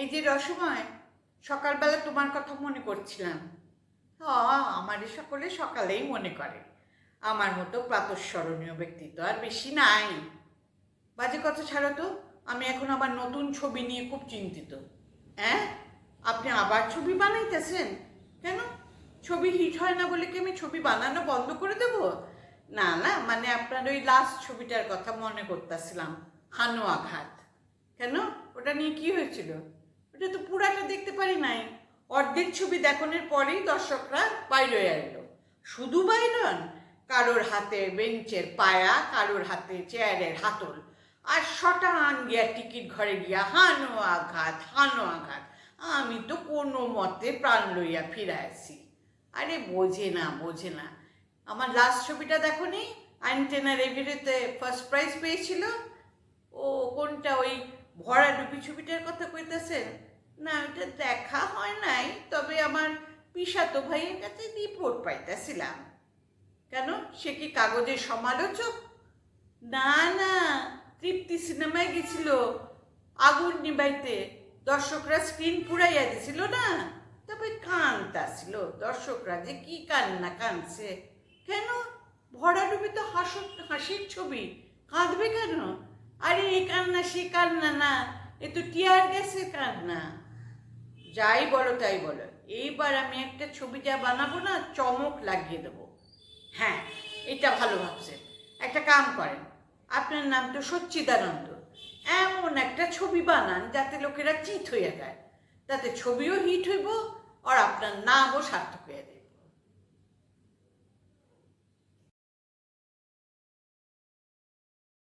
এই যে রসময়, সকালবেলা তোমার কথা মনে করছিলাম। আমারই সকলে সকালেই মনে করে। আমার মতো প্রাতঃস্মরণীয় ব্যক্তি তো আর বেশি নাই। বাজে কথা ছাড়ো তো, আমি এখন আমার নতুন ছবি নিয়ে খুব চিন্তিত। হ্যাঁ, আপনি আবার ছবি বানাইতেছেন কেন? ছবি হিট হয় না বলে কি আমি ছবি বানানো বন্ধ করে দেব? না না, মানে আপনার ওই লাস্ট ছবিটার কথা মনে করতেছিলাম, হানো আঘাত। কেন, ওটা নিয়ে কি হয়েছিল? ওটা তো পুরাটা দেখতে পারি নাই। অর্ধেক ছবি দেখানোর পরেই দর্শকরা বাইরে এলো। শুধু বাইরন, কারোর হাতে বেঞ্চের পায়া, কারোর হাতে চেয়ারের হাতল, আর শটান গিয়া টিকিট ঘরে গিয়া হানো আঘাত, হানো আঘাত। আমি তো কোনো মতে প্রাণ লইয়া ফিরাইছি। আরে বোঝে না, বোঝে না। আমার লাস্ট ছবিটা দেখো নি? আইনটেনা রেভিউতে ফার্স্ট প্রাইজ পেয়েছিল। ও কোনটা, ওই ভরা ডুবি ছবিটার কথা কইতেছেন? না, ওইটা দেখা হয় নাই, তবে আমার পিসাতো ভাইয়ের কাছে রিপোর্ট পাইতেছিলাম। কেন, সে কি কাগজের সমালোচক? না না, তৃপ্তি সিনেমায় গেছিল আগুন নিবাইতে। দর্শকরা স্ক্রিন পুরাইয়া দিছিল না, তবে কানতাছিল। দর্শকরা যে কি কান্না কানছে! কেন, ভরাডুবি তো হাসির ছবি, কাঁদবে কেন? আরে এই কান্না সে কান্না না, এ তো টিয়ার গ্যাসের কান্না। যাই বলো তাই বলো, এইবার আমি একটা ছবি যা বানাবো না, চমক লাগিয়ে দেবো। হ্যাঁ, এটা ভালো ভাবছেন। একটা কাম করেন, আপনার নাম তো সচ্চিদানন্দ। এমন একটা ছবি বানান যাতে লোকেরা চিত হইয়া যায়, তাতে ছবিও হিট হইব আর আপনার নামও সার্থক হইয়া যায়।